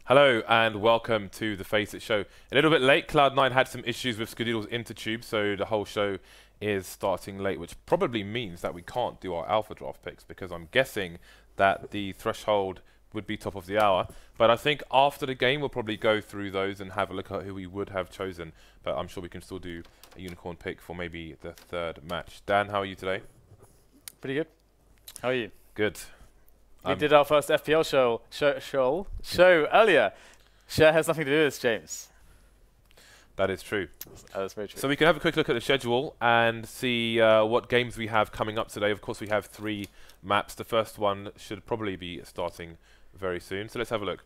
Hello and welcome to the FACEIT show. A little bit late, Cloud9 had some issues with Skadoodle's intertube, so the whole show is starting late, which probably means that we can't do our alpha draft picks because I'm guessing that the threshold would be top of the hour. But I think after the game we'll probably go through those and have a look at who we would have chosen. But I'm sure we can still do a unicorn pick for maybe the third match. Dan, how are you today? Pretty good. How are you? Good. We did our first FPL show earlier. Share has nothing to do with this, James. That is true. That's very true. So we can have a quick look at the schedule and see what games we have coming up today. Of course, we have 3 maps. The first one should probably be starting very soon. So let's have a look.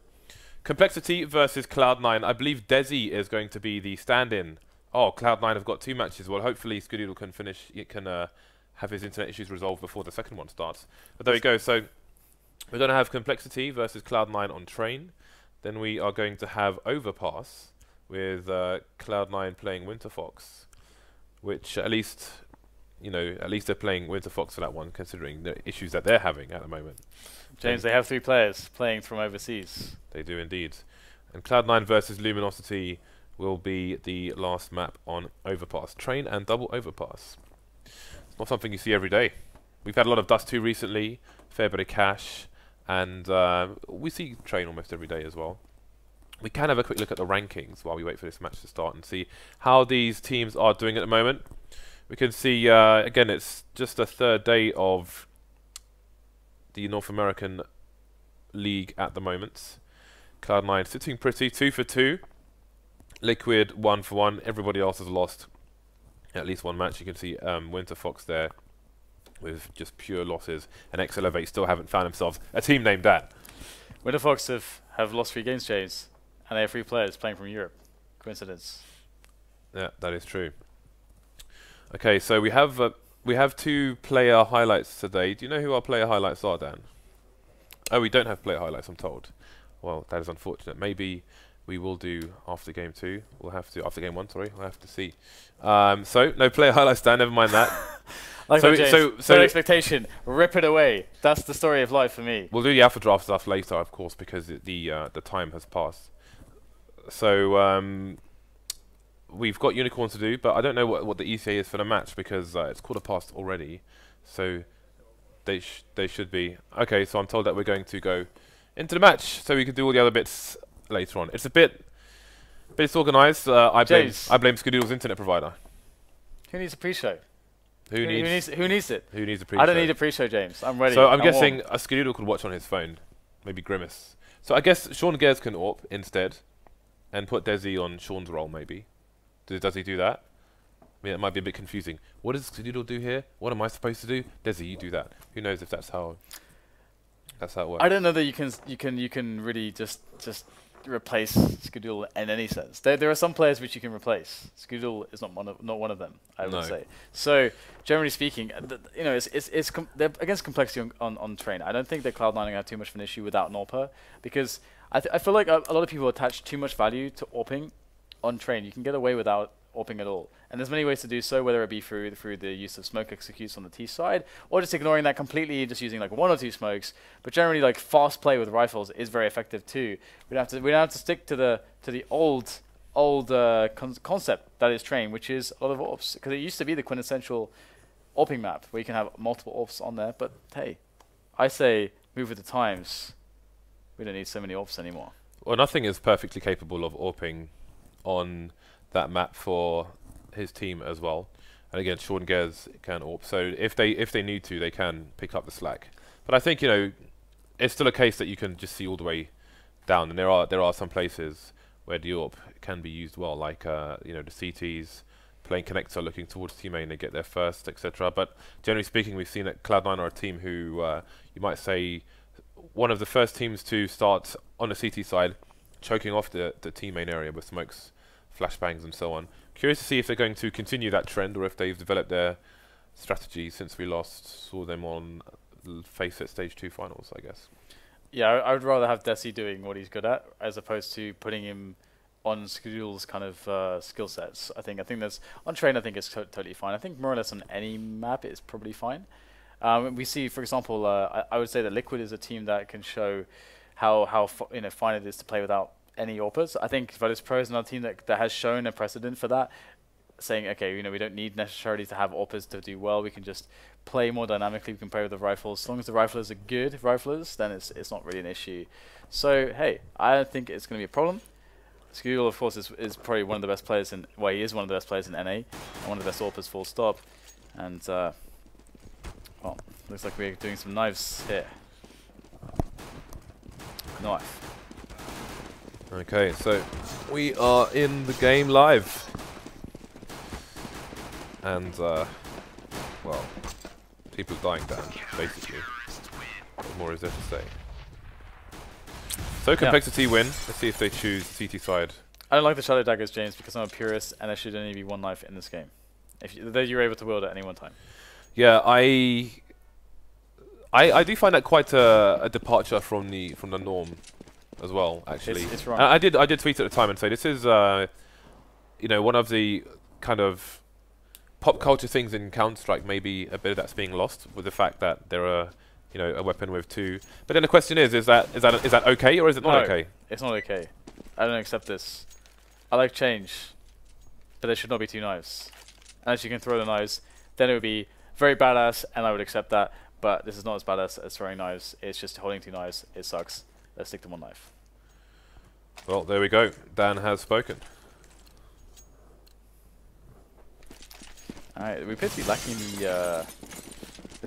Complexity versus Cloud9. I believe desi is going to be the stand-in. Oh, Cloud9 have got 2 matches. Well, hopefully Skadoodle can finish. It can have his internet issues resolved before the second one starts. But there we go. So we're going to have Complexity versus Cloud9 on train. Then we are going to have Overpass with Cloud9 playing Winterfox, which at least, you know, at least they're playing Winterfox for that one, considering the issues that they're having at the moment. James, they have 3 players playing from overseas. They do indeed. And Cloud9 versus Luminosity will be the last map on Overpass. Train and double Overpass. It's not something you see every day. We've had a lot of Dust 2 recently, fair bit of cash, and we see Train almost every day as well. We can have a quick look at the rankings while we wait for this match to start and see how these teams are doing at the moment. We can see, again, it's just the 3rd day of the North American League at the moment. Cloud9 sitting pretty, 2 for 2. Liquid 1 for 1. Everybody else has lost at least 1 match. You can see Winterfox there with just pure losses, and X-Elevate still haven't found themselves a team named that. Winterfox have lost 3 games, James, and they have 3 players playing from Europe. Coincidence? Yeah, that is true. Okay, so we have 2 player highlights today. Do you know who our player highlights are, Dan? Oh, we don't have player highlights, I'm told. Well, that is unfortunate. Maybe we will do after game 2. We'll have to after game 1. Sorry, we'll have to see. So no player highlights, Dan. Never mind that. Like so expectation, rip it away. That's the story of life for me. We'll do the alpha draft stuff later, of course, because the time has passed. So we've got unicorns to do, but I don't know what the ETA is for the match because it's 1/4 already. So they should be okay. So I'm told that we're going to go into the match, so we can do all the other bits later on. It's a bit disorganized. I blame Skadoodle's internet provider. Who needs a pre-show? Who needs it? Who needs a pre-show? I don't need a pre-show, James. I'm ready. So I'm guessing a Skadoodle could watch on his phone, maybe Grimace. So I guess Sean Gares can AWP instead, and put desi on Sean's role maybe. Does he do that? I mean, it might be a bit confusing. What does Skadoodle do here? What am I supposed to do? Desi, you do that. Who knows if that's how it works? I don't know that you can really just replace Skadoodle in any sense. There are some players which you can replace. Skadoodle is not one of them, I would say. So generally speaking, you know, they're against complexity on train. I don't think that Cloud9 are going to have too much of an issue without an AWPer, because I feel like a lot of people attach too much value to AWPing on train. You can get away without AWPing at all, and there's many ways to do so, whether it be through the use of smoke executes on the T side, or just ignoring that completely and just using like 1 or 2 smokes. But generally, like fast play with rifles is very effective too. We don't have to stick to the old concept that is train, which is a lot of AWPs, because it used to be the quintessential AWPing map where you can have multiple AWPs on there. But hey, I say move with the times. We don't need so many AWPs anymore. Well, nothing is perfectly capable of AWPing on that map for his team as well. And again, Sean Gares can AWP. So if they need to, they can pick up the slack. But I think, you know, it's still a case that you can just see all the way down, and there are some places where the AWP can be used well, like you know, the CTs playing connector, looking towards team main, they get there first, etc. But generally speaking, we've seen that Cloud9 are a team who you might say one of the first teams to start on the CT side, choking off the team main area with smokes, flashbangs and so on. Curious to see if they're going to continue that trend or if they've developed their strategy since we last saw them on FACEIT Stage 2 finals, I guess. Yeah, I would rather have desi doing what he's good at as opposed to putting him on Skadoodle's kind of skill sets. I think that's on train. I think it's totally fine. I think more or less on any map it's probably fine. We see, for example, I would say that Liquid is a team that can show you know, fine it is to play without any AWPers. I think Virtus.pro is another team that has shown a precedent for that, saying, okay, you know, we don't need necessarily to have AWPers to do well. We can just play more dynamically. We can play with the rifles. As long as the riflers are good riflers, then it's not really an issue. So hey, I don't think it's going to be a problem. Skudul, of course, is probably one of the best players in. Well, he is one of the best players in NA, and one of the best AWPers, full stop. And well, looks like we're doing some knives here. Knife. Okay, so we are in the game live. And, well, people dying down, basically. What more is there to say? So complexity win. Let's see if they choose CT side. I don't like the shadow daggers, James, because I'm a purist, and there should only be one knife in this game. If you're able to wield at any one time. Yeah, I do find that quite a departure from the norm, as well. Actually, it's wrong. I did tweet at the time and say this is you know, one of the kind of pop culture things in Counter-Strike. Maybe a bit of that's being lost with the fact that there are, you know, a weapon with two. But then the question is that okay or is it not okay? It's not okay. I don't accept this. I like change, but there should not be two knives. Unless you can throw the knives, then it would be very badass, and I would accept that. But this is not as badass as throwing knives. It's just holding two knives. It sucks. Let's stick to one knife. Well, there we go. Dan has spoken. Alright, we appear to be lacking the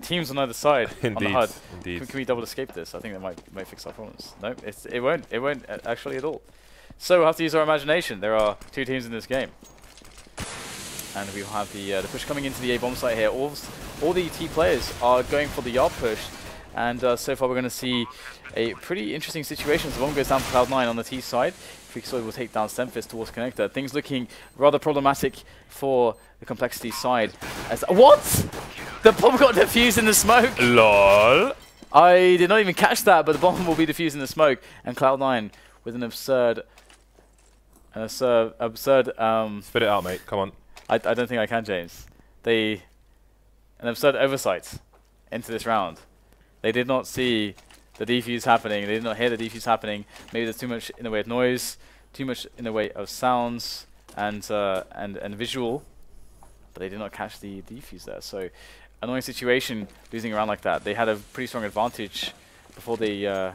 teams on either side on the HUD. Indeed. Can we double escape this? I think that might fix our problems. No, it won't. It won't actually at all. So we'll have to use our imagination. There are two teams in this game, and we will have the push coming into the A bomb site here. All the T players are going for the yard push, and so far we're going to see a pretty interesting situation. So one goes down for Cloud9 on the T side. freakazoid will take down SEMPHIS towards connector. Things looking rather problematic for the complexity side. As what? The bomb got defused in the smoke. LOL. I did not even catch that, but the bomb will be defused in the smoke, and Cloud9 with an absurd. Spit it out, mate. Come on. I don't think I can, James. An absurd oversight into this round. They did not see the defuse happening. They did not hear the defuse happening. Maybe there's too much in the way of noise, too much in the way of sounds and visual, but they did not catch the defuse there. So annoying situation, losing a round like that. They had a pretty strong advantage before the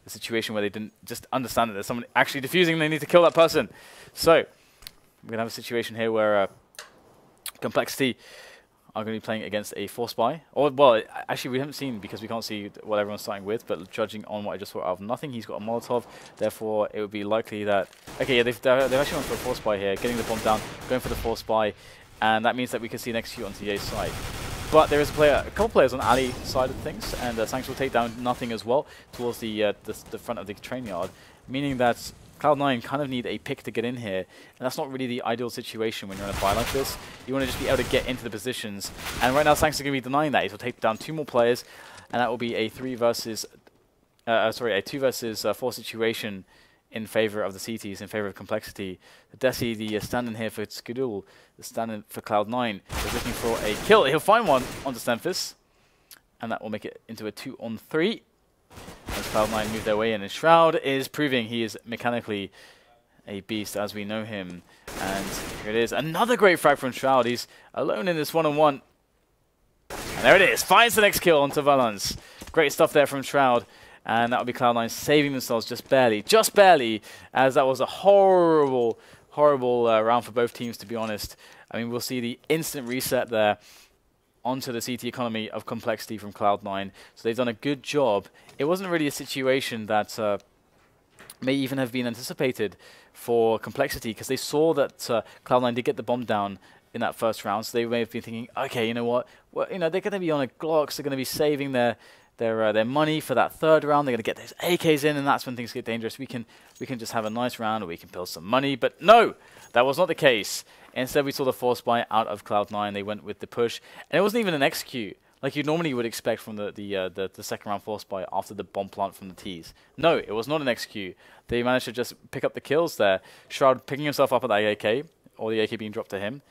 situation where they didn't just understand that there's someone actually defusing and they need to kill that person. So we're going to have a situation here where Complexity are going to be playing against a force buy. Or, well, actually we haven't seen because we can't see what everyone's starting with, but judging on what I just saw out of nothing, he's got a Molotov. Therefore, it would be likely that... Okay, yeah, they've actually gone for a force buy here, getting the bomb down, going for the force buy, and that means that we can see an execute on TA's side. But there is a couple players on Ali side of things, and sancz will take down nothing as well towards the front of the train yard, meaning that Cloud9 kind of need a pick to get in here, and that's not really the ideal situation when you're in a buy like this. You want to just be able to get into the positions, and right now sancz is going to be denying that. He'll take down two more players, and that will be a 2 versus 4 situation in favor of the CTs, in favor of complexity. The desi, the stand-in here for Skudul, the stand-in for Cloud9, is looking for a kill. He'll find one onto SEMPHIS, and that will make it into a 2-on-3. As Cloud9 move their way in, and Shroud is proving he is mechanically a beast as we know him. And here it is, another great frag from Shroud. He's alone in this 1-on-1. And there it is, finds the next kill onto valens. Great stuff there from Shroud. And that will be Cloud9 saving themselves just barely, as that was a horrible round for both teams, to be honest. I mean, we'll see the instant reset there onto the CT economy of complexity from Cloud9. So they've done a good job. It wasn't really a situation that may even have been anticipated for complexity, because they saw that Cloud9 did get the bomb down in that first round. So they may have been thinking, okay, you know what? Well, you know, they're going to be on a Glocks. They're going to be saving their money for that third round. They're going to get those AKs in, and that's when things get dangerous. We can just have a nice round, or we can build some money. But no, that was not the case. Instead, we saw the force buy out of Cloud9. They went with the push, and it wasn't even an execute like you normally would expect from the second round force buy after the bomb plant from the T's. No, it was not an execute. They managed to just pick up the kills there. Shroud picking himself up at that AK, or the AK being dropped to him,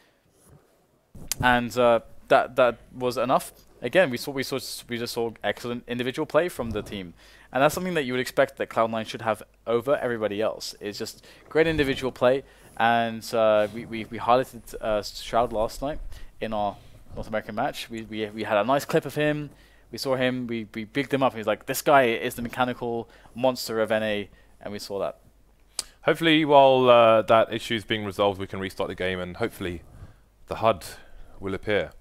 and that was enough. Again, we just saw excellent individual play from the team, And that's something that you would expect that Cloud9 should have over everybody else. It's just great individual play. And we highlighted Shroud last night in our North American match. We had a nice clip of him. We saw him. We bigged him up. He was like, this guy is the mechanical monster of NA. And we saw that. Hopefully, while that issue is being resolved, we can restart the game, and hopefully the HUD will appear.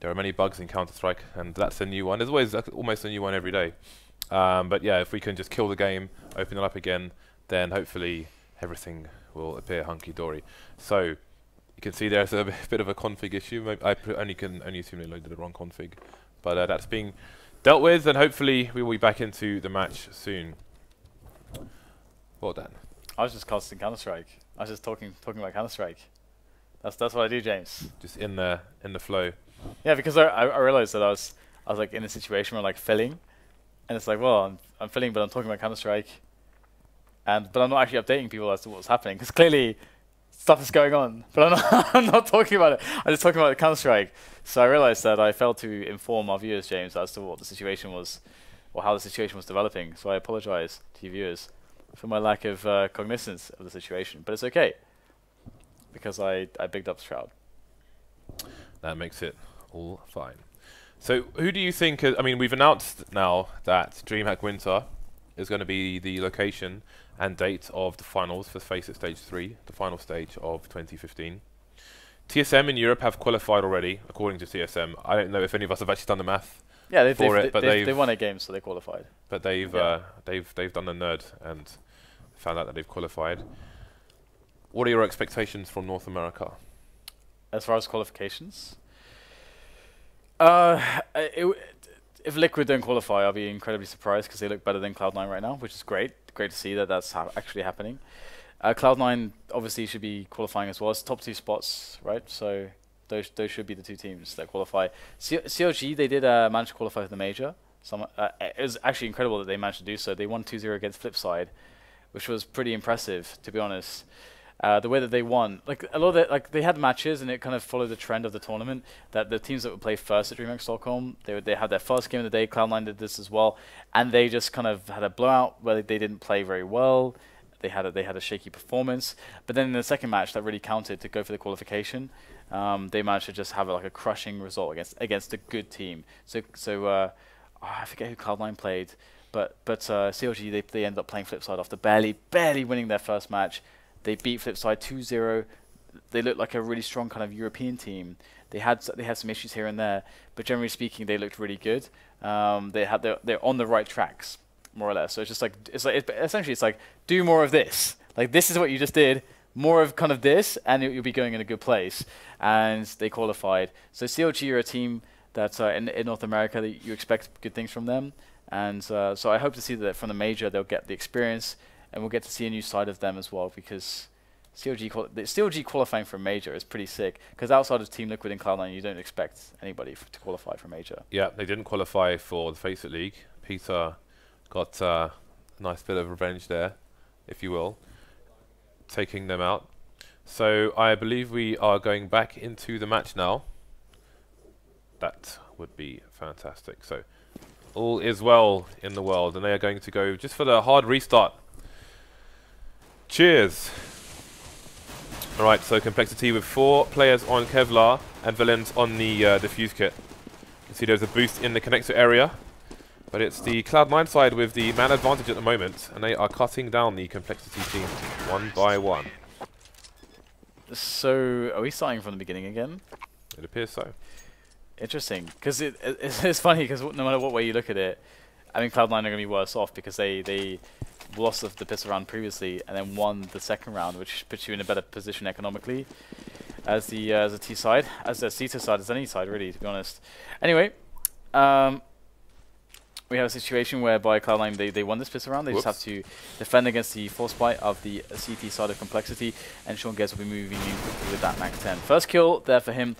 There are many bugs in Counter-Strike, and that's a new one. There's always almost a new one every day. But yeah, if we can just kill the game, open it up again, then hopefully everything will appear hunky-dory. So you can see there's a bit of a config issue. I can only assume they loaded the wrong config. But that's being dealt with, and hopefully we will be back into the match soon. Well done. I was just casting Counter-Strike. I was just talking about Counter-Strike. That's what I do, James. Just in the flow. Yeah, because I realized that I was like in a situation where I'm like filling, and it's like, well, I'm filling, but I'm talking about Counter-Strike, but I'm not actually updating people as to what's happening, because clearly stuff is going on, but I'm not talking about it. I'm just talking about Counter-Strike. So I realized that I failed to inform our viewers, James, as to what the situation was, or how the situation was developing. So I apologize to you viewers for my lack of cognizance of the situation, but it's okay, because I bigged up Shroud. That makes it all fine. So who do you think, I mean, we've announced now that DreamHack Winter is going to be the location and date of the finals for FACEIT Stage 3, the final stage of 2015. TSM in Europe have qualified already, according to TSM. I don't know if any of us have actually done the math. Yeah, they won 8 games, so they qualified. But they've they've done the nerd and found out that they've qualified. What are your expectations from North America? As far as qualifications, if Liquid don't qualify, I'll be incredibly surprised, because they look better than Cloud9 right now, which is great. Great to see that that's actually happening. Cloud9 obviously should be qualifying as well. It's top 2 spots, right? So those should be the 2 teams that qualify. CLG, they did manage to qualify for the major. It was actually incredible that they managed to do so. They won 2-0 against FlipSide, which was pretty impressive, to be honest. The way that they won, like a lot of it, they had matches, and it kind of followed the trend of the tournament, that the teams that would play first at DreamHack Stockholm, they had their first game of the day. Cloud9 did this as well, and they just kind of had a blowout where they didn't play very well. They had a shaky performance, but then in the second match that really counted to go for the qualification. They managed to just have a crushing result against a good team. So I forget who Cloud9 played, but CLG they ended up playing FlipSide after barely winning their first match. They beat FlipSide 2-0. They looked like a really strong kind of European team. They had some issues here and there, but generally speaking, they looked really good. They're on the right tracks, more or less. So essentially it's like, do more of this. Like, this is what you just did. More of kind of this, and you'll be going in a good place. And they qualified. So CLG are a team that in North America that you expect good things from them. And so I hope to see that from the major they'll get the experience, and we'll get to see a new side of them as well, because CLG qualifying for a major is pretty sick, because outside of Team Liquid and Cloud9, you don't expect anybody to qualify for a major. Yeah, they didn't qualify for the FACEIT League. Peter got a nice bit of revenge there, if you will, taking them out. So I believe we are going back into the match now. That would be fantastic. So all is well in the world, and they are going to go just for the hard restart. Cheers. Alright, so complexity with 4 players on Kevlar and valens on the defuse kit. You can see there's a boost in the connector area, but it's the Cloud9 side with the man advantage at the moment, and they are cutting down the complexity team one by one. So, are we starting from the beginning again? It appears so. Interesting, because it's funny, because no matter what way you look at it, I think Cloud9 are going to be worse off, because they lost the pistol round previously and then won the second round, which puts you in a better position economically as the T side, as the CETA side, as any side really, to be honest. Anyway, we have a situation whereby Cloud9 they won this pistol round. They just have to defend against the force bite of the CT side of complexity, and Sean Gares will be moving in quickly with that Mac 10. First kill there for him,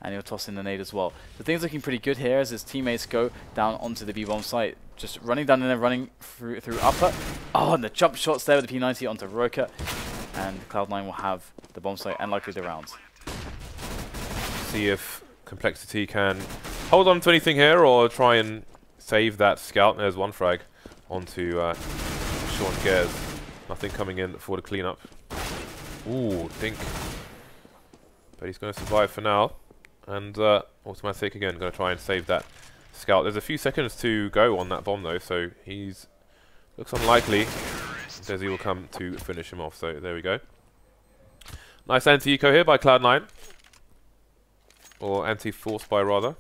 and he'll toss in the nade as well. The thing's looking pretty good here as his teammates go down onto the B-bomb site. Just running down and then running through upper. Oh, and the jump shots there with the P90 onto roca. And Cloud9 will have the bomb site and likely the rounds. See if complexity can hold on to anything here or try and save that scout. There's one frag. onto Sean Gares. Nothing coming in for the cleanup. Ooh, Dink. But he's going to survive for now. And autimatic again, going to try and save that scout. There's a few seconds to go on that bomb though, so he's looks unlikely. Desi will come to finish him off, so there we go. Nice anti-eco here by Cloud9. Or anti-force by rather.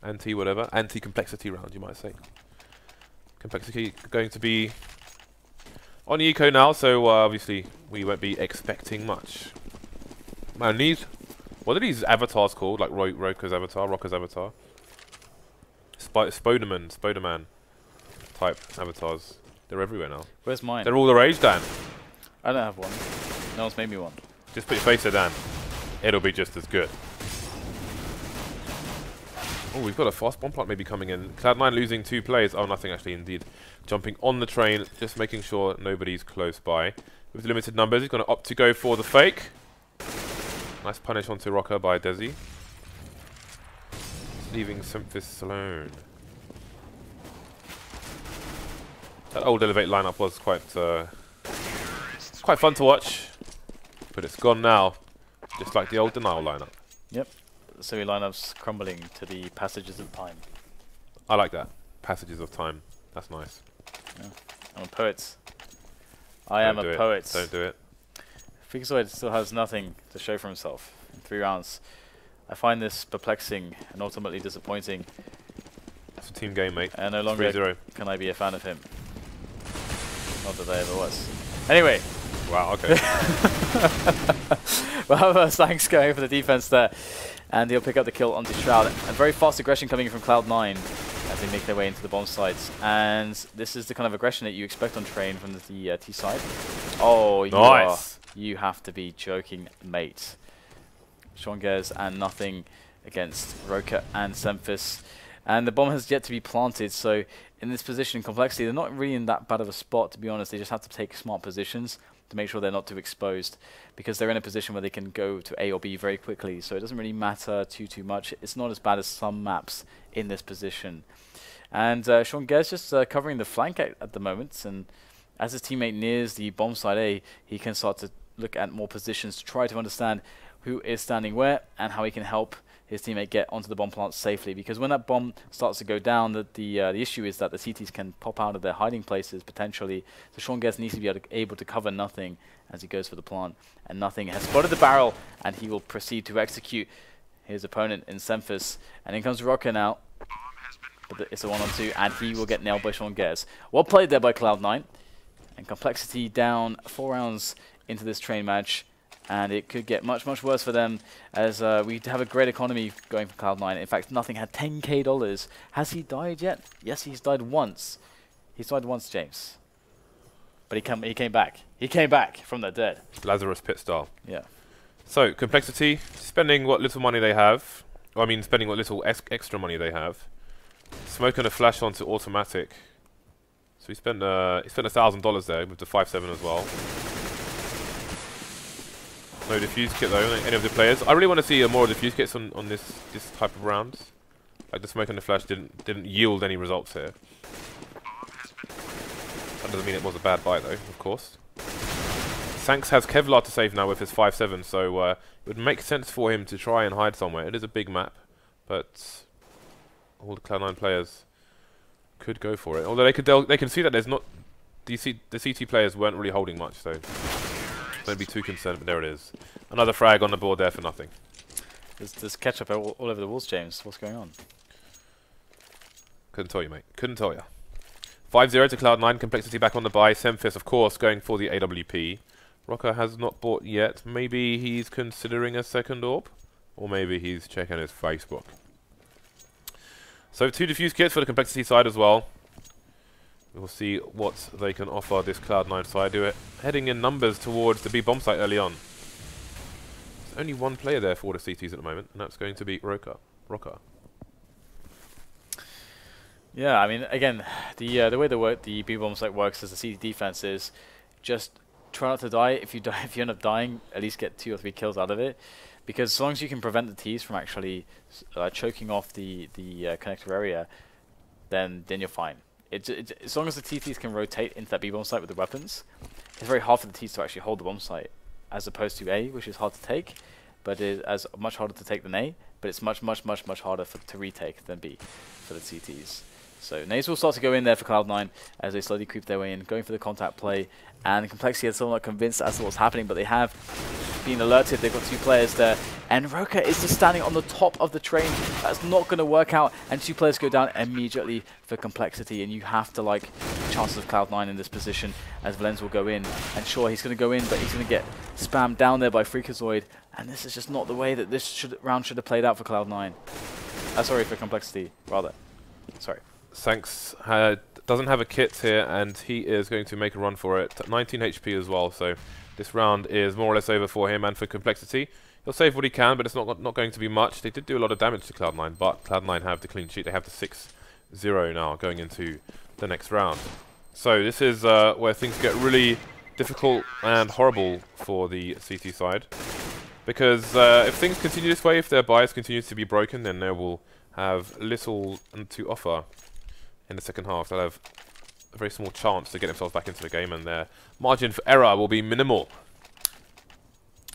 Anti-whatever. Anti-complexity round, you might say. Complexity going to be on eco now, so obviously we won't be expecting much. Man, these... What are these avatars called? Like Roca's avatar? Spoderman type avatars. They're everywhere now. Where's mine? They're all the rage, Dan. I don't have one. No one's made me one. Just put your face there, Dan. It'll be just as good. Oh, we've got a fast bomb plant maybe coming in. Cloud9 losing 2 players. Oh, nothing actually, indeed. Jumping on the train, just making sure nobody's close by. With limited numbers, he's going to opt to go for the fake. Nice punish onto roca by desi. Leaving SEMPHIS alone. That old Elevate lineup was quite fun to watch. But it's gone now. Just like the old Denial lineup. Yep. So your lineup's crumbling to the passages of time. I like that. Passages of time. That's nice. Yeah. I'm a poet. I am a poet. Don't do it. Freakazoid still has nothing to show for himself in 3 rounds. I find this perplexing and ultimately disappointing. It's a team game, mate. And no longer can I be a fan of him. Not that I ever was. Anyway. Wow, okay. Well, sancz going for the defense there. And he'll pick up the kill onto Shroud. And very fast aggression coming from Cloud9 as they make their way into the bomb sites. And this is the kind of aggression that you expect on train from the T side. Oh, nice. You have to be joking, mate. Sean Gares and nothing against roca and SEMPHIS. And the bomb has yet to be planted, so in this position, complexity, they're not really in that bad of a spot, to be honest. They just have to take smart positions to make sure they're not too exposed, because they're in a position where they can go to A or B very quickly, so it doesn't really matter too much. It's not as bad as some maps in this position. And Sean Gares just covering the flank at the moment, and as his teammate nears the bomb side A, he can start to look at more positions to try to understand who is standing where and how he can help his teammate get onto the bomb plant safely. Because when that bomb starts to go down, the issue is that the CTs can pop out of their hiding places potentially. So Sean Gares needs to be able to cover nothing as he goes for the plant. And nothing has spotted the barrel, and he will proceed to execute his opponent in SEMPHIS. And in comes roca now. But it's a 1-on-2, and he will get nailed by Sean Gares. Well played there by Cloud9. And complexity down 4 rounds into this train match, and it could get much worse for them, as we have a great economy going for Cloud9. In fact, nothing had $10K. Has he died yet? Yes, he's died once. He's died once, James. But he came back. He came back from the dead. Lazarus Pit style. Yeah. So complexity, spending what little money they have. Well, I mean, spending what little extra money they have. Smoking a flash onto autimatic. So he spent $1,000 there with the 5.7 as well. No diffuse kit though, any of the players. I really want to see more diffuse kits on this type of round. Like the smoke and the flash didn't yield any results here. That doesn't mean it was a bad buy though, of course. sancz has Kevlar to save now with his 5.7, so it would make sense for him to try and hide somewhere. It is a big map, but all the Cloud9 players could go for it. Although they can see that there's not the CT players weren't really holding much, so don't be too concerned. But there it is, another frag on the board there for nothing. There's ketchup all over the walls, James. What's going on? Couldn't tell you, mate. Couldn't tell you. 5-0 to Cloud9. Complexity back on the buy. SEMPHIS, of course, going for the AWP. roca has not bought yet. Maybe he's considering a second orb, or maybe he's checking his Facebook. So 2 diffuse kits for the complexity side as well. We'll see what they can offer this Cloud9 side. Do it heading in numbers towards the B bomb site early on. There's only one player there for the CTs at the moment, and that's going to be roca. Yeah, I mean, again, the way the B bomb site works as a CT defense is just try not to die. If you end up dying, at least get 2 or 3 kills out of it. Because as long as you can prevent the Ts from actually choking off the connector area, then you're fine. as long as the TTs can rotate into that B bomb site with the weapons, it's very hard for the Ts to actually hold the bomb site, as opposed to A, which is hard to take, but it is much harder to take than A, but it's much harder to retake than B for the CTs. So Nays will start to go in there for Cloud9 as they slowly creep their way in, going for the contact play, and Complexity is still not convinced as to what's happening, but they have been alerted. They've got 2 players there, and roca is just standing on the top of the train. That's not going to work out, and 2 players go down immediately for Complexity, and you have to like the chances of Cloud9 in this position as Valens will go in, and sure, he's going to go in, but he's going to get spammed down there by freakazoid, and this is just not the way that this round should have played out for Cloud9. Sorry, for Complexity, rather. Sorry. sancz doesn't have a kit here, and he is going to make a run for it. 19 HP as well, so this round is more or less over for him. And for Complexity, he'll save what he can, but it's not going to be much. They did do a lot of damage to Cloud9, but Cloud9 have the clean sheet. They have the 6-0 now going into the next round. So this is where things get really difficult and horrible for the CT side, because if things continue this way, if their bias continues to be broken, then they will have little to offer in the second half. They'll have a very small chance to get themselves back into the game, and their margin for error will be minimal.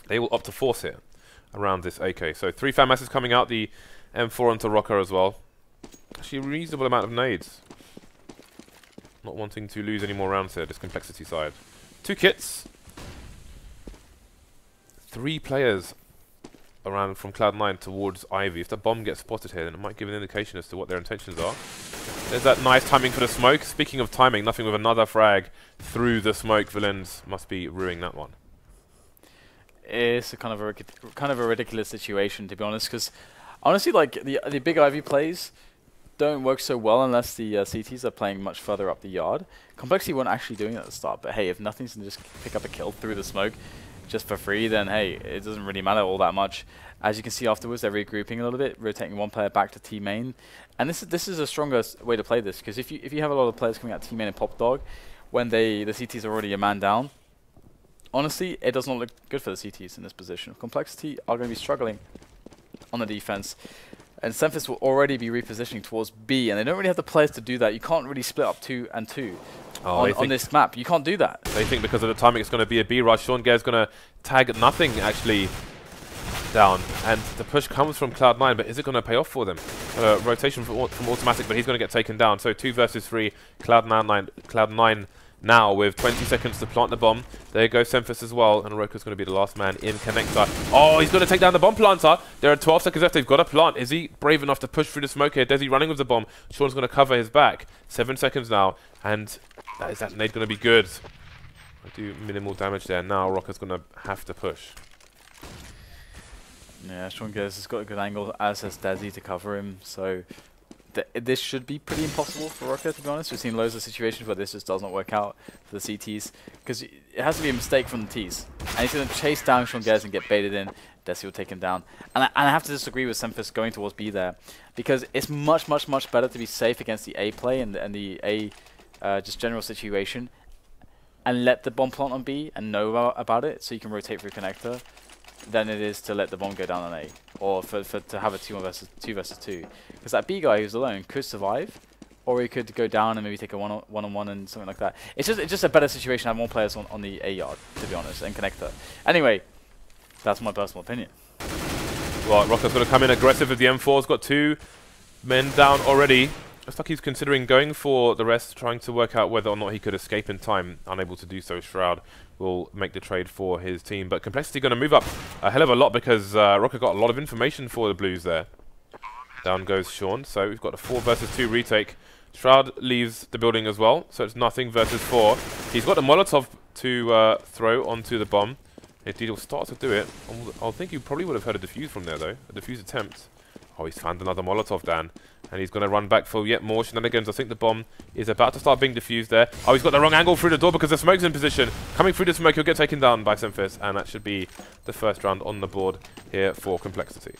They will opt to force it around this AK. So 3 fan masses coming out, the M4 onto roca as well. Actually a reasonable amount of nades. Not wanting to lose any more rounds here, this Complexity side. 2 kits. 3 players around from Cloud9 towards Ivy. If the bomb gets spotted here, then it might give an indication as to what their intentions are. There's that nice timing for the smoke. Speaking of timing, nothing with another frag through the smoke. Valens must be ruining that one. It's a kind of a ridiculous situation, to be honest, because honestly, like the big Ivy plays don't work so well unless the CTs are playing much further up the yard. Complexity weren't actually doing it at the start, but hey, if nothing's to just pick up a kill through the smoke just for free, then hey, it doesn't really matter all that much. As you can see afterwards, they're regrouping a little bit, rotating 1 player back to T main, and this is a stronger way to play this, because if you have a lot of players coming out T main and pop dog when the CTs are already a man down, honestly, it does not look good for the CTs in this position. Complexity are going to be struggling on the defense, and SEMPHIS will already be repositioning towards B, and they don't really have the players to do that. You can't really split up 2 and 2 on this map. You can't do that. They think because of the timing it's going to be a B rush. Sean Gares going to tag nothing actually down, and the push comes from Cloud9, but is it going to pay off for them? Rotation from autimatic, but he's going to get taken down. So 2 versus 3, Cloud9 now with 20 seconds to plant the bomb. There goes SEMPHIS as well, and roca's going to be the last man in connector. Oh, he's going to take down the bomb planter. There are 12 seconds left. They've got a plant. Is he brave enough to push through the smoke here? desi running with the bomb. Sean's going to cover his back. 7 seconds now, and is that nade going to be good? I do minimal damage there. Now roca's going to have to push. Yeah, Sean Gares has got a good angle, as has desi to cover him, so this should be pretty impossible for roca, to be honest. We've seen loads of situations where this just does not work out for the CTs, because it has to be a mistake from the Ts. And he's going to chase down Sean Gares and get baited in. desi will take him down. And I have to disagree with SEMPHIS going towards B there, because it's much better to be safe against the A play and the A just general situation, and let the bomb plant on B and know about it, so you can rotate through connector, than it is to let the bomb go down on A, or to have a 2 versus 2. Because that B guy who's alone could survive, or he could go down and maybe take a one-on-one and something like that. It's just a better situation to have more players on the A yard, to be honest, and connector. Anyway, that's my personal opinion. Well, roca's going to come in aggressive with the M4's got 2 men down already. Looks like he's considering going for the rest, trying to work out whether or not he could escape in time. Unable to do so, Shroud will make the trade for his team. But Complexity going to move up a hell of a lot, because roca got a lot of information for the Blues there. Down goes Sean, so we've got a 4 versus 2 retake. Shroud leaves the building as well, so it's nothing versus 4. He's got a Molotov to throw onto the bomb. If he'll start to do it, I think you probably would have heard a defuse from there though, a defuse attempt. Oh, he's found another Molotov, Dan. And he's going to run back for yet more shenanigans. I think the bomb is about to start being defused there. Oh, he's got the wrong angle through the door because the smoke's in position. Coming through the smoke, he'll get taken down by SEMPHIS. And that should be the first round on the board here for Complexity.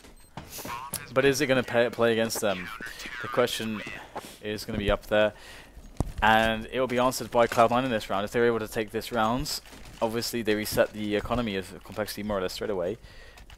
But is it going to play against them? The question is going to be up there. And it will be answered by Cloud9 in this round. If they're able to take this round, obviously they reset the economy of Complexity more or less straight away.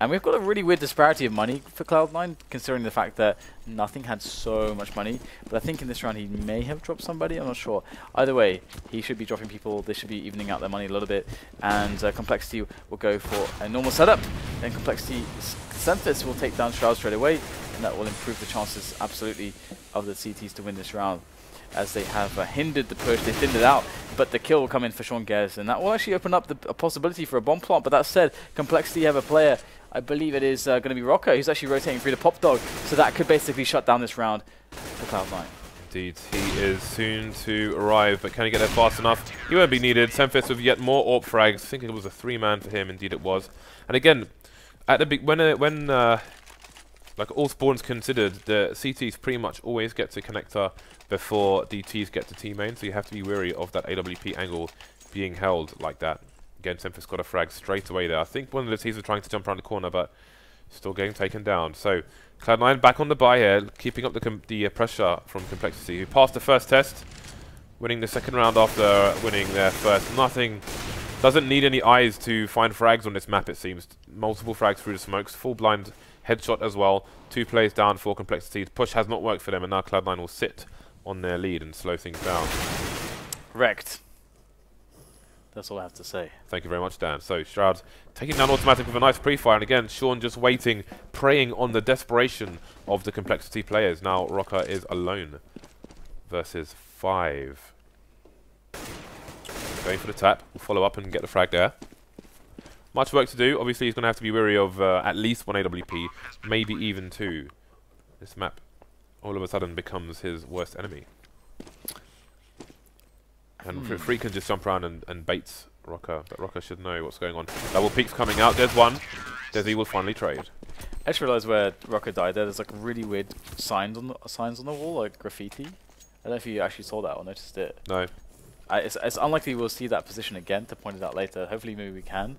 And we've got a really weird disparity of money for Cloud9, considering the fact that nothing had so much money. But I think in this round he may have dropped somebody, I'm not sure. Either way, he should be dropping people, they should be evening out their money a little bit. And Complexity will go for a normal setup. Then Complexity, SEMPHIS will take down Shroud straight away, and that will improve the chances, absolutely, of the CTs to win this round. As they have hindered the push, they thinned it out, but the kill will come in for Gares, and that will actually open up a possibility for a bomb plant. But that said, Complexity have a player, I believe it is going to be roca, who's actually rotating through the pop dog, so that could basically shut down this round for Cloud9. Indeed, he is soon to arrive, but can he get there fast enough? He won't be needed. SEMPHIS with yet more AWP frags. I think it was a 3-man for him, indeed it was. And again, at the when like all spawns considered, the CTs pretty much always get to connector before DTs get to T main, so you have to be wary of that AWP angle being held like that. Again, SEMPHIS got a frag straight away there. I think one of the T's are trying to jump around the corner, but still getting taken down. So Cloud9 back on the buy here, keeping up the pressure from Complexity, who passed the first test, winning the second round after winning their first. Nothing, doesn't need any eyes to find frags on this map, it seems. Multiple frags through the smokes, full blind headshot as well. 2 plays down for Complexity. The push has not worked for them, and now Cloud9 will sit on their lead and slow things down. Wrecked. That's all I have to say. Thank you very much, Dan. So Shroud taking down autimatic with a nice pre-fire, and again Sean just waiting, preying on the desperation of the Complexity players. Now roca is alone versus 5. Going for the tap. We'll follow up and get the frag there. Much work to do. Obviously he's going to have to be wary of at least 1 AWP, maybe even 2. This map all of a sudden becomes his worst enemy. And Friesen just jump around and baits roca, but roca should know what's going on. Double peeks coming out, there's one. Desi will finally trade. I just realised where roca died there, there's like really weird signs on the wall, like graffiti. I don't know if you actually saw that or noticed it. No. It's unlikely we'll see that position again, to point it out later. Hopefully maybe we can.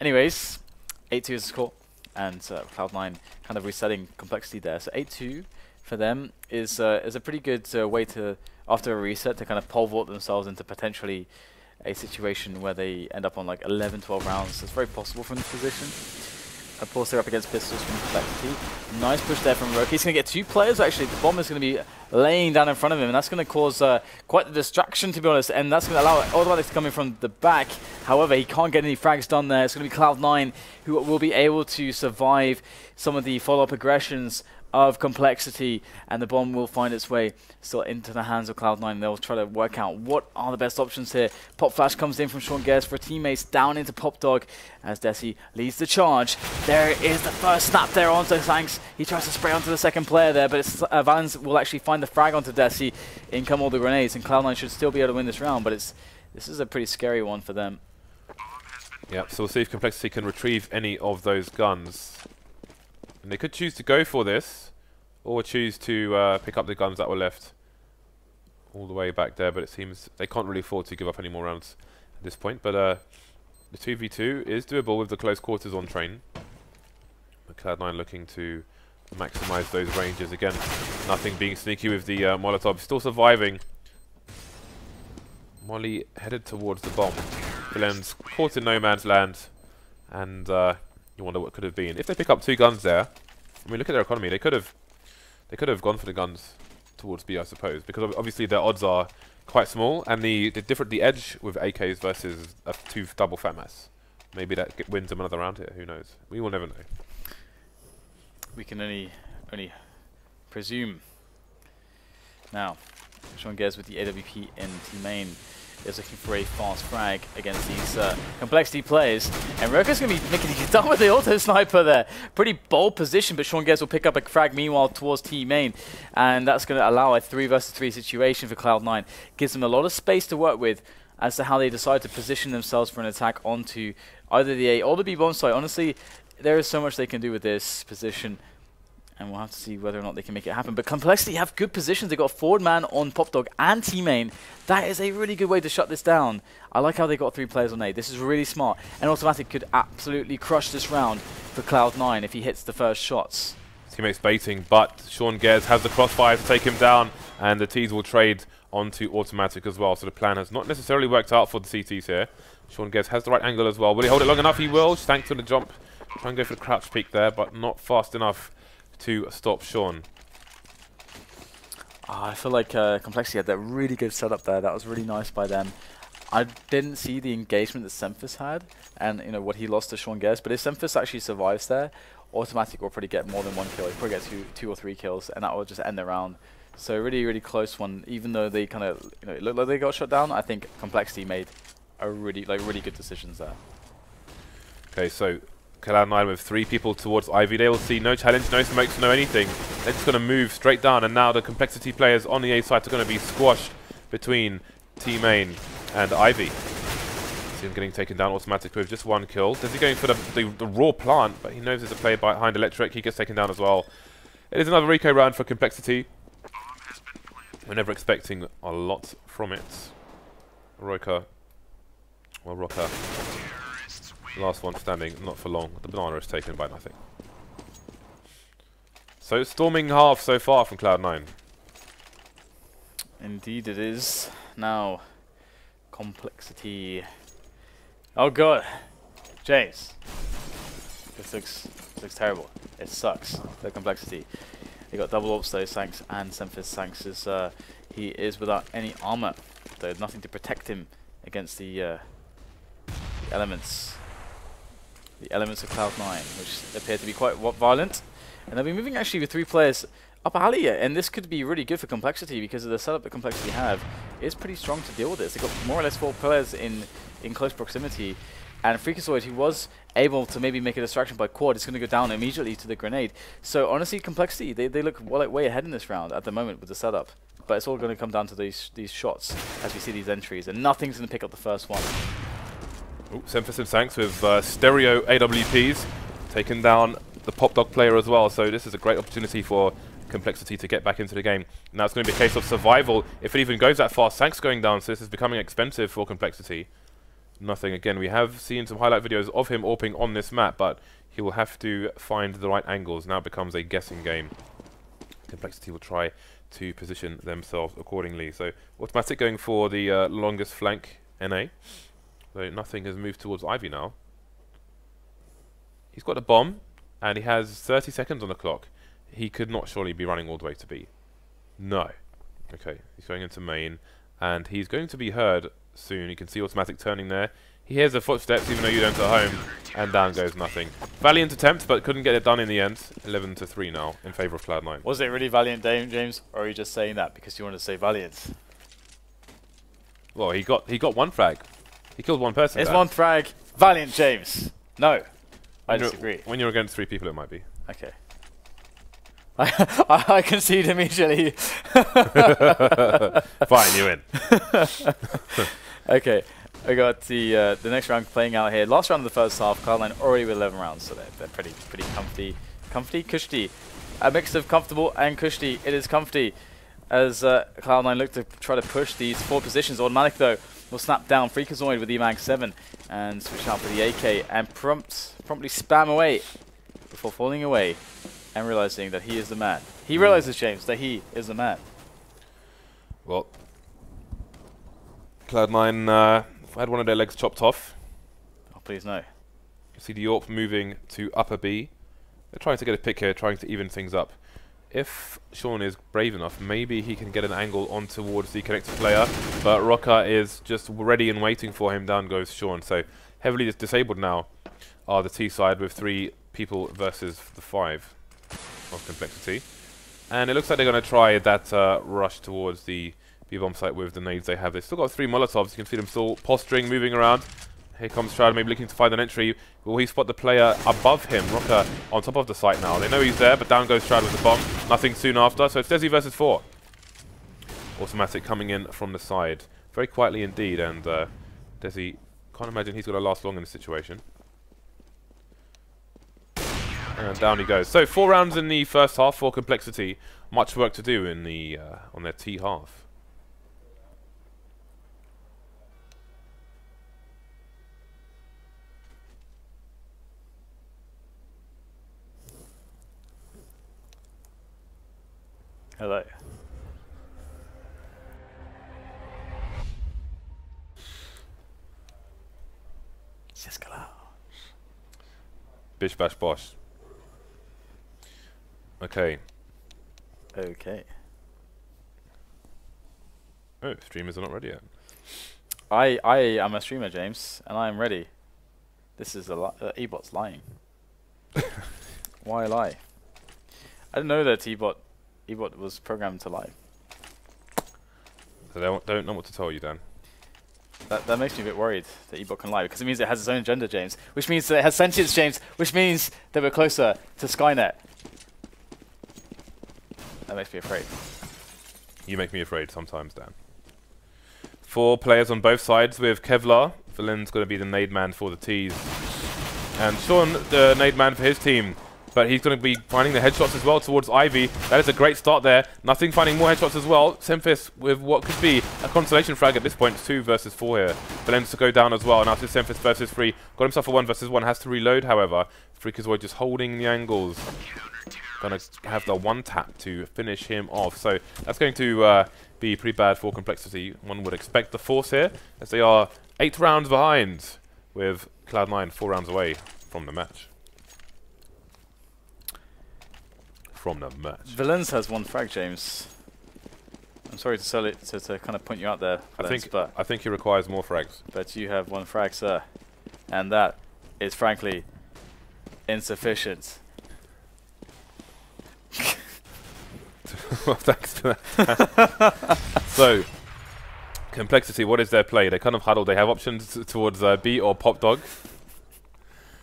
Anyways, 8-2 is the score, and Cloud9 kind of resetting Complexity there. So 8-2 for them is a pretty good way to, after a reset, to kind of pole vault themselves into potentially a situation where they end up on like 11-12 rounds. It's very possible from this position. Of course, they're up against pistols from Complexity. Nice push there from roca. He's going to get 2 players, actually. The bomb is going to be laying down in front of him, and that's going to cause quite the distraction, to be honest, and that's going to allow automatics to come in from the back. However, he can't get any frags done there. It's going to be Cloud9 who will be able to survive some of the follow-up aggressions of Complexity, and the bomb will find its way still into the hands of Cloud9. They'll try to work out what are the best options here. Pop flash comes in from Gares for teammates down into Pop Dog as desi leads the charge. There is the first snap there onto sancz. He tries to spray onto the second player there, but it's, valens will actually find the frag onto desi. In come all the grenades, and Cloud9 should still be able to win this round, but this is a pretty scary one for them. Yep, so we'll see if Complexity can retrieve any of those guns. And they could choose to go for this, or choose to pick up the guns that were left all the way back there, but it seems they can't really afford to give up any more rounds at this point. But the 2v2 is doable with the close quarters on train. But Cloud9 looking to maximize those ranges. Again, nothing being sneaky with the Molotov. Still surviving. Molly headed towards the bomb. Valens caught in no man's land, and you wonder what could have been. If they pick up 2 guns there, I mean, look at their economy. They could have gone for the guns towards B, I suppose, because obviously their odds are quite small, and the edge with AKs versus a 2 double FAMAS. Maybe that wins them another round here. Who knows? We will never know. We can only presume. Now, Gares with the AWP in T main is looking for a fast frag against these Complexity players, and roca's going to be making it done with the auto sniper there. Pretty bold position, but Gares will pick up a frag meanwhile towards T main, and that's going to allow a 3 versus 3 situation for Cloud9. Gives them a lot of space to work with as to how they decide to position themselves for an attack onto either the A or the B bomb site. Honestly, there is so much they can do with this position, and we'll have to see whether or not they can make it happen. But Complexity have good positions. They've got a forward man on Pop Dog and T-Main. That is a really good way to shut this down. I like how they got 3 players on A. This is really smart. And autimatic could absolutely crush this round for Cloud9 if he hits the first shots. Teammates baiting, but Gares has the crossfire to take him down, and the T's will trade onto autimatic as well. So the plan has not necessarily worked out for the CTs here. Gares has the right angle as well. Will he hold it long enough? He will. Thanks to the jump Try and go for the crouch peek there, but not fast enough to stop Sean. I feel like Complexity had that really good setup there. That was really nice by them. I didn't see the engagement that SEMPHIS had, and you know what he lost to Sean Gares. But if SEMPHIS actually survives there, autimatic will probably get more than 1 kill. He'll probably get two or three kills, and that will just end the round. So really, really close one. Even though they kind of, you know, it looked like they got shut down, I think Complexity made a really good decisions there. Okay, so Cloud9 with 3 people towards Ivy. They will see no challenge, no smokes, no anything. They're just going to move straight down, and now the Complexity players on the A side are going to be squashed between T-Main and Ivy. See him getting taken down autimatic with just 1 kill. Is he going for the raw plant, but he knows there's a player behind Electric. He gets taken down as well. It is another Rico round for Complexity. We're never expecting a lot from it. Roca. Well, Roca. Last one standing, not for long. The banana is taken by nothing. So storming half so far from Cloud9. Indeed it is. Now, Complexity. Oh god, James. This looks terrible. It sucks. The Complexity. They got double ops though, sancz and SEMPHIS. Sancz is he is without any armor. There's nothing to protect him against the elements. The elements of Cloud9, which appear to be quite violent. And they'll be moving actually with 3 players up alley, and this could be really good for Complexity because of the setup that Complexity have is pretty strong to deal with this. They've got more or less 4 players in close proximity, and freakazoid, who was able to maybe make a distraction by quad, is going to go down immediately to the grenade. So honestly, Complexity, they look way ahead in this round at the moment with the setup. But it's all going to come down to these shots as we see these entries, and nothing's going to pick up the first one. Ooh, SEMPHIS and sancz with stereo AWPs, taking down the Pop Dog player as well, so this is a great opportunity for Complexity to get back into the game. Now it's going to be a case of survival if it even goes that far. sancz going down, so this is becoming expensive for Complexity. Nothing, again, we have seen some highlight videos of him AWPing on this map, but he will have to find the right angles. Now it becomes a guessing game. Complexity will try to position themselves accordingly. So autimatic going for the longest flank NA. So nothing has moved towards Ivy now. He's got a bomb, and he has 30 seconds on the clock. He could not surely be running all the way to B. No. Okay, he's going into main, and he's going to be heard soon. You can see autimatic turning there. He hears the footsteps, even though you don't at home, and down goes nothing. Valiant attempt, but couldn't get it done in the end. 11-3 now, in favour of Cloud9. Was it really Valiant, James, or are you just saying that because you wanted to say Valiant? Well, he got 1 frag. He killed 1 person. It's 1 frag. Valiant, James. No. I disagree. When you're against 3 people, it might be. Okay. I concede immediately. Fine, you win. Okay, we got the next round playing out here. Last round of the first half. Cloud9 already with 11 rounds, so they're pretty comfy, cushy. A mix of comfortable and cushy. It is comfy as Cloud9 look to try to push these 4 positions. Autimatic though will snap down freakazoid with the Mag 7 and switch out for the AK and promptly spam away before falling away and realizing that he is the man. He realizes, James, that he is the man. Well, Cloud9 had one of their legs chopped off. Oh, please no. You see the AWP moving to upper B. They're trying to get a pick here, trying to even things up. If Sean is brave enough, maybe he can get an angle on towards the connected player, but Roca is just ready and waiting for him. Down goes Sean. So heavily disabled now are the T side with 3 people versus the 5 of Complexity. And it looks like they're going to try that rush towards the B-bomb site with the nades they have. They've still got 3 Molotovs. You can see them still posturing, moving around. Here comes Shroud, maybe looking to find an entry. Will he spot the player above him? Roca on top of the site now. They know he's there, but down goes Shroud with the bomb. Nothing soon after, so it's desi versus 4. Autimatic coming in from the side. Very quietly indeed, and desi, can't imagine he's going to last long in this situation. And down he goes. So 4 rounds in the first half for Complexity. Much work to do in the on their T half. Hello. Bish bash bosh. Okay. Okay. Oh, streamers are not ready yet. I am a streamer, James, and I am ready. This is ebot's lying. Why lie? I didn't know that ebot was programmed to lie. So they don't know what to tell you, Dan. That makes me a bit worried that ebot can lie, because it means it has its own agenda, James, which means that it has sentience, James, which means that we're closer to Skynet. That makes me afraid. You make me afraid sometimes, Dan. 4 players on both sides with Kevlar. Valen's going to be the nade man for the T's. And Sean, the nade man for his team. But he's going to be finding the headshots as well towards Ivy. That is a great start there. Nothing finding more headshots as well. SEMPHIS with what could be a consolation frag at this point. It's 2 versus 4 here. Valen's to go down as well. Now it's SEMPHIS versus 3. Got himself a 1 versus 1. Has to reload, however. freakazoid just holding the angles. Going to have the 1 tap to finish him off. So that's going to be pretty bad for Complexity. One would expect the force here, as they are 8 rounds behind, with Cloud9 4 rounds away from the match. Valens has 1 frag, James. I'm sorry to sell it to kind of point you out there, Valens, but I think he requires more frags. But you have 1 frag, sir, and that is frankly insufficient. Well, thanks for that. So, Complexity, what is their play? They kind of huddle. They have options towards B or Pop Dog.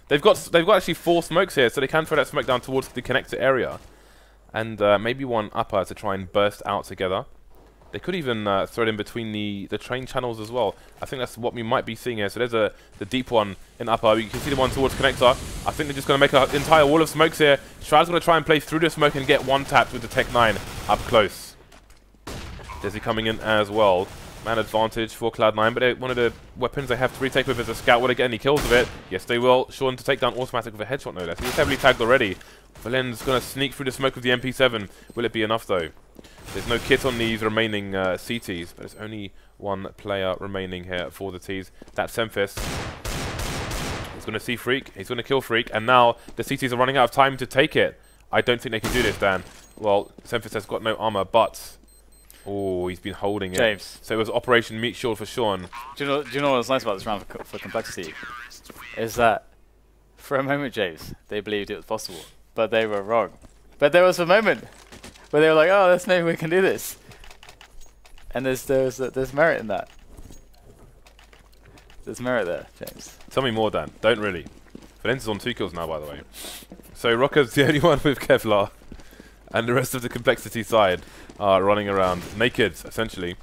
They've got actually 4 smokes here, so they can throw that smoke down towards the connector area. And maybe 1 upper to try and burst out together. They could even throw it in between the train channels as well. I think that's what we might be seeing here. So there's the deep one in upper. You can see the one towards connector. I think they're just going to make an entire wall of smokes here. Shroud's going to try and play through the smoke and get 1 tap with the Tech 9 up close. Desi coming in as well. Man advantage for Cloud9, but one of the weapons they have to retake with is a scout. Will they get any kills with it? Yes, they will. Sean to take down automatic with a headshot, no less. He's heavily tagged already. Valen's going to sneak through the smoke with the MP7. Will it be enough, though? There's no kit on these remaining CTs, but there's only 1 player remaining here for the T's. That's SEMPHIS. He's going to see Freak. He's going to kill Freak, and now the CTs are running out of time to take it. I don't think they can do this, Dan. Well, SEMPHIS has got no armor, but... Oh, he's been holding it. James. So it was Operation Meat Shield for Sean. Do you know what's nice about this round for Complexity? Is that, for a moment, James, they believed it was possible, but they were wrong. But there was a moment where they were like, oh, maybe we can do this. And there's merit in that. There's merit there, James. Tell me more, Dan. Don't really. Valens is on 2 kills now, by the way. So roca's the only one with Kevlar. And the rest of the Complexity side are running around naked, essentially.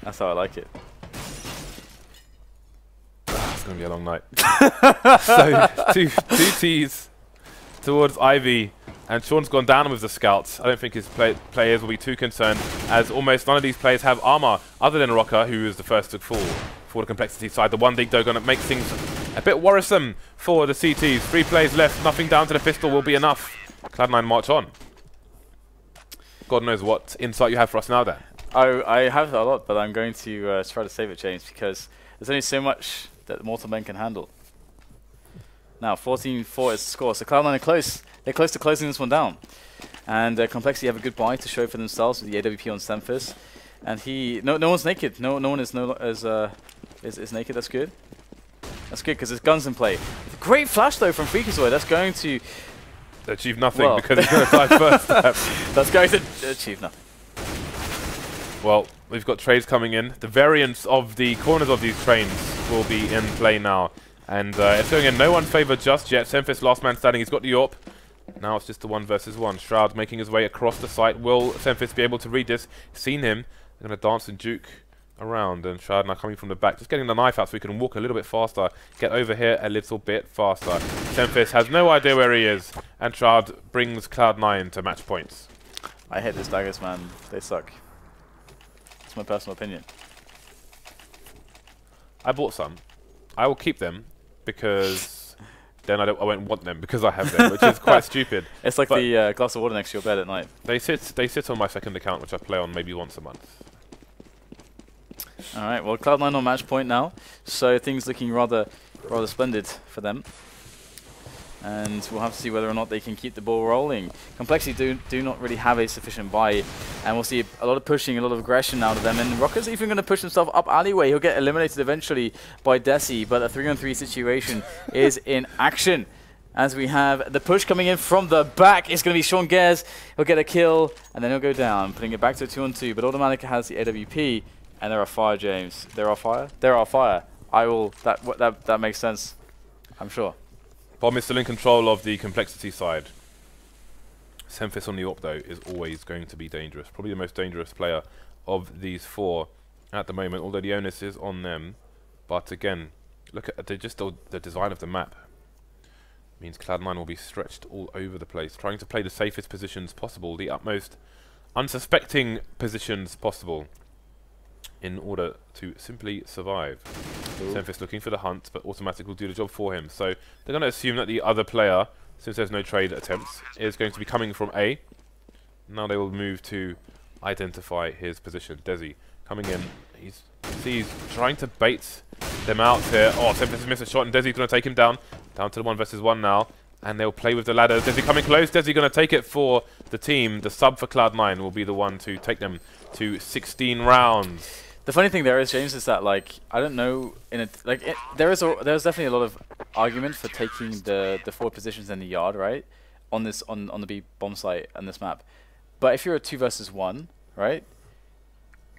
That's how I like it. It's going to be a long night. So, two T's towards Ivy. And Sean's gone down with the scouts. I don't think his players will be too concerned, as almost none of these players have armor, other than roca, who is the first to fall for the Complexity side. The 1 dig, though, going to make things a bit worrisome for the CTs. 3 players left. Nothing down to the pistol will be enough. Cloud9 march on. God knows what insight you have for us now, Dan. I have a lot, but I'm going to try to save it, James, because there's only so much that the mortal men can handle. Now, 14-4 is the score, so Cloud9 are close. They're close to closing this one down. And Complexity have a good buy to show for themselves with the AWP on SEMPHIS. And no one's naked. No one is naked. That's good. That's good because there's guns in play. Great flash though from freakazoid. That's going to achieve nothing because he's going to die first. That's going to achieve nothing. Well, we've got trades coming in. The variants of the corners of these trains will be in play now. And it's going in no one's favour just yet. SEMPHIS, last man standing. He's got the AWP. Now it's just the 1 versus 1. Shroud making his way across the site. Will SEMPHIS be able to read this? Seen him. They're going to dance and juke around. And Shroud now coming from the back. Just getting the knife out so he can walk a little bit faster. Get over here a little bit faster. SEMPHIS has no idea where he is. And Shroud brings Cloud9 to match points. I hate these daggers, man. They suck. That's my personal opinion. I bought some. I will keep them because then I won't want them because I have them, which is quite stupid. It's like the glass of water next to your bed at night. They sit on my second account, which I play on maybe once a month. All right. Well, Cloud9 on match point now, so things looking rather splendid for them. And we'll have to see whether or not they can keep the ball rolling. Complexity do not really have a sufficient buy, and we'll see a lot of pushing, a lot of aggression out of them. And roca's even going to push himself up alleyway. He'll get eliminated eventually by desi, but a 3-on-3 situation is in action. As we have the push coming in from the back, it's going to be Sean Gares. He'll get a kill, and then he'll go down, putting it back to a 2-on-2. But autimatic has the AWP, and there are fire, James. There are fire? There are fire. I will. That makes sense, I'm sure. Bomb is still in control of the complexity side. SEMPHIS on the AWP, though, is always going to be dangerous. Probably the most dangerous player of these four at the moment, although the onus is on them. But again, look at the design of the map. Means Cloud9 will be stretched all over the place, trying to play the safest positions possible, the utmost unsuspecting positions possible, in order to simply survive. SEMPHIS looking for the hunt, but autimatic will do the job for him. So they're going to assume that the other player, since there's no trade attempts, is going to be coming from A. Now they will move to identify his position. desi coming in. He's trying to bait them out here. Oh, SEMPHIS has missed a shot, and desi's going to take him down. Down to the 1 versus 1 now. And they'll play with the ladder. desi coming close. desi going to take it for the team. The sub for Cloud9 will be the one to take them to 16 rounds. The funny thing there is, James, is that like I don't know, there's definitely a lot of argument for taking the forward positions in the yard, right, on the B bomb site on this map. But if you're a 2 versus 1, right,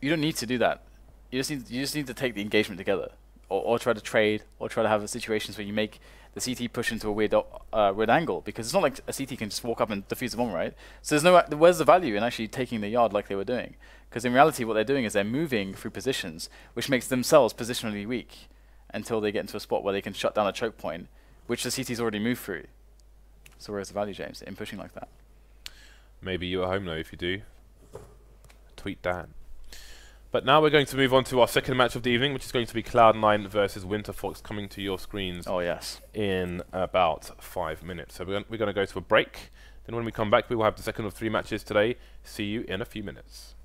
you don't need to do that. You just need to take the engagement together, or try to trade, or try to have situations where you make the CT push into a weird angle, because it's not like a CT can just walk up and defuse the bomb, right? So where's the value in actually taking the yard like they were doing? Because in reality, what they're doing is they're moving through positions, which makes themselves positionally weak until they get into a spot where they can shut down a choke point, which the CT's already moved through. So where's the value, James, in pushing like that? Maybe you at home, though, if you do. Tweet Dan. But now we're going to move on to our second match of the evening, which is going to be Cloud9 versus Winterfox, coming to your screens in about 5 minutes. So we're going to go to a break. Then when we come back, we will have the second of 3 matches today. See you in a few minutes.